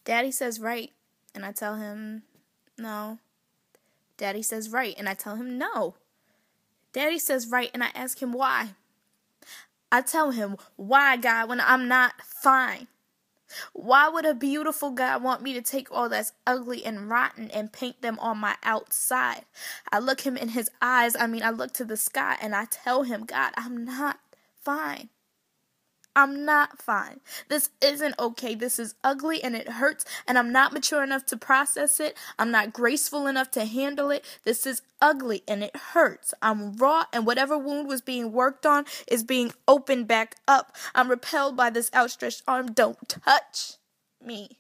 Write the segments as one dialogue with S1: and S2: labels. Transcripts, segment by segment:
S1: Daddy says right, and I tell him no. Daddy says right, and I tell him no. Daddy says right, and I ask him why. I tell him, why, God, when I'm not fine? Why would a beautiful God want me to take all that's ugly and rotten and paint them on my outside? I look him in his eyes, I look to the sky, and I tell him, God, I'm not fine. I'm not fine. This isn't okay. This is ugly and it hurts, and I'm not mature enough to process it. I'm not graceful enough to handle it. This is ugly and it hurts. I'm raw, and whatever wound was being worked on is being opened back up. I'm repelled by this outstretched arm. Don't touch me.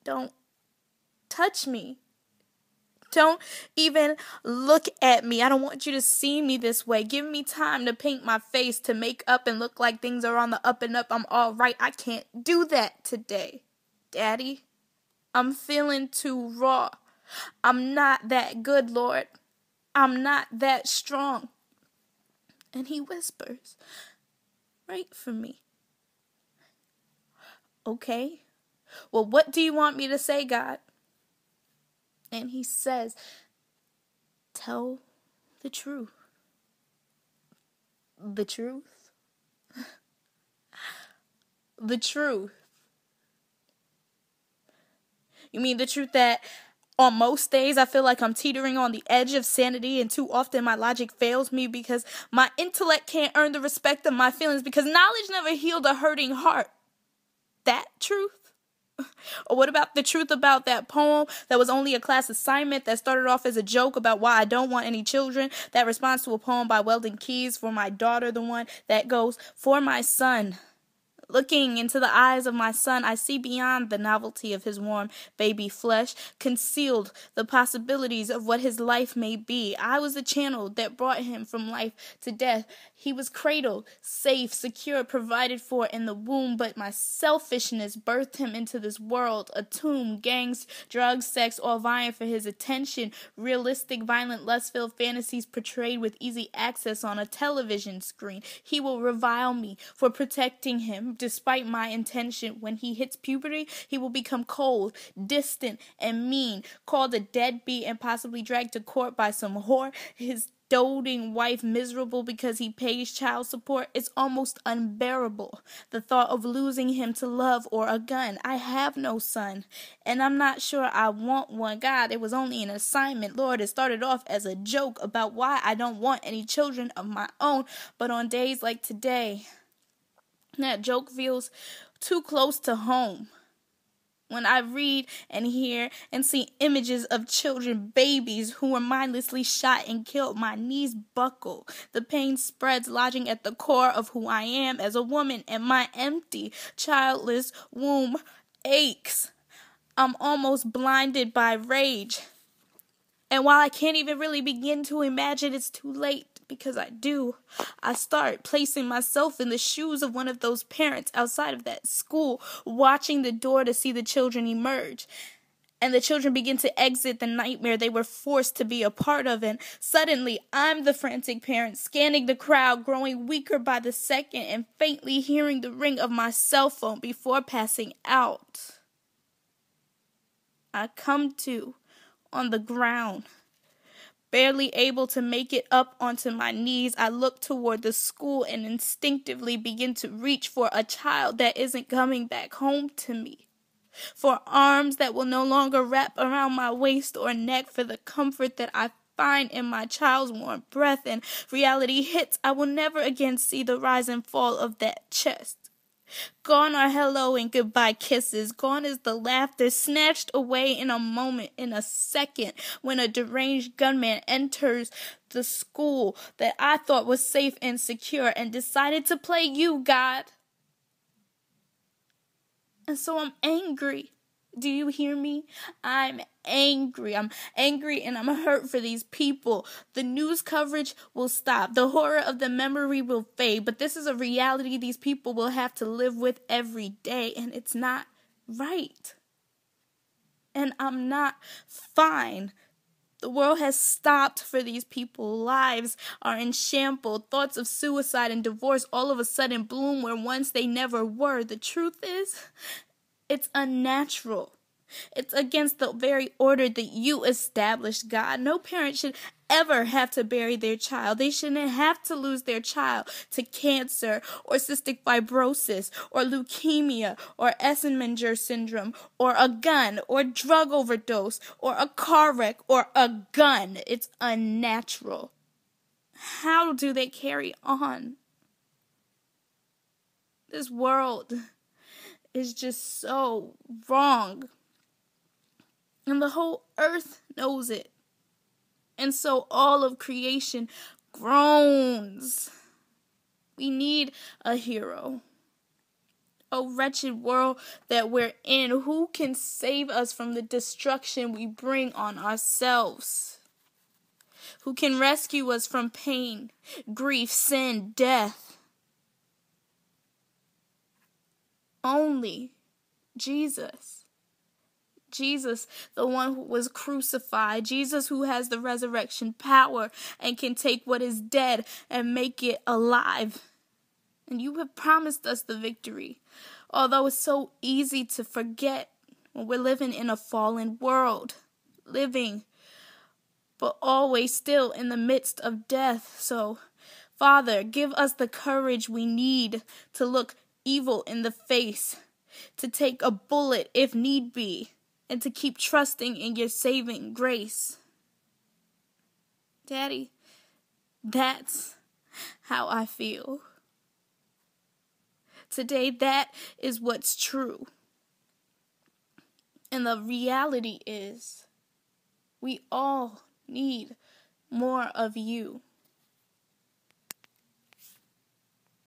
S1: Don't touch me. Don't even look at me. I don't want you to see me this way. Give me time to paint my face, to make up and look like things are on the up and up. I'm all right. I can't do that today. Daddy, I'm feeling too raw. I'm not that good, Lord. I'm not that strong. And he whispers, right for me. Okay. Well, what do you want me to say, God? And he says, tell the truth. The truth? The truth. You mean the truth that on most days I feel like I'm teetering on the edge of sanity, and too often my logic fails me because my intellect can't earn the respect of my feelings because knowledge never healed a hurting heart? That truth? Or what about the truth about that poem that was only a class assignment that started off as a joke about why I don't want any children, that responds to a poem by Weldon Keys for my daughter, the one that goes, for my son. Looking into the eyes of my son, I see beyond the novelty of his warm baby flesh, concealed the possibilities of what his life may be. I was the channel that brought him from life to death. He was cradled, safe, secure, provided for in the womb, but my selfishness birthed him into this world, a tomb, gangs, drugs, sex, all vying for his attention, realistic, violent, lust-filled fantasies portrayed with easy access on a television screen. He will revile me for protecting him, despite my intention. When he hits puberty, he will become cold, distant, and mean, called a deadbeat and possibly dragged to court by some whore. His doting wife miserable because he pays child support. It's almost unbearable, the thought of losing him to love or a gun. I have no son, and I'm not sure I want one. God, it was only an assignment. Lord, it started off as a joke about why I don't want any children of my own, but on days like today, that joke feels too close to home. When I read and hear and see images of children, babies who were mindlessly shot and killed, my knees buckle. The pain spreads, lodging at the core of who I am as a woman, and my empty, childless womb aches. I'm almost blinded by rage. And while I can't even really begin to imagine it's too late, because I start placing myself in the shoes of one of those parents outside of that school, watching the door to see the children emerge. And the children begin to exit the nightmare they were forced to be a part of. And suddenly, I'm the frantic parent, scanning the crowd, growing weaker by the second, and faintly hearing the ring of my cell phone before passing out. I come to on the ground. Barely able to make it up onto my knees, I look toward the school and instinctively begin to reach for a child that isn't coming back home to me, for arms that will no longer wrap around my waist or neck, for the comfort that I find in my child's warm breath. And reality hits. I will never again see the rise and fall of that chest. Gone are hello and goodbye kisses. Gone is the laughter, snatched away in a moment, in a second, when a deranged gunman enters the school that I thought was safe and secure and decided to play you, God. And so I'm angry. Do you hear me? I'm angry. I'm angry and I'm hurt for these people. The news coverage will stop. The horror of the memory will fade. But this is a reality these people will have to live with every day. And it's not right. And I'm not fine. The world has stopped for these people. Lives are in shambles. Thoughts of suicide and divorce all of a sudden bloom where once they never were. The truth is, It's unnatural. It's against the very order that you established, God. No parent should ever have to bury their child. They shouldn't have to lose their child to cancer or cystic fibrosis or leukemia or Eisenmenger syndrome or a gun or drug overdose or a car wreck or a gun. It's unnatural. How do they carry on? This world is just so wrong. And the whole earth knows it. And so all of creation groans. We need a hero. Oh, wretched world that we're in, who can save us from the destruction we bring on ourselves? Who can rescue us from pain, grief, sin, death? Only Jesus. Jesus, the one who was crucified. Jesus who has the resurrection power and can take what is dead and make it alive. And you have promised us the victory. Although it's so easy to forget when we're living in a fallen world. Living, but always still in the midst of death. So, Father, give us the courage we need to look evil in the face. To take a bullet if need be. And to keep trusting in your saving grace. Daddy, that's how I feel. Today, that is what's true. And the reality is, we all need more of you.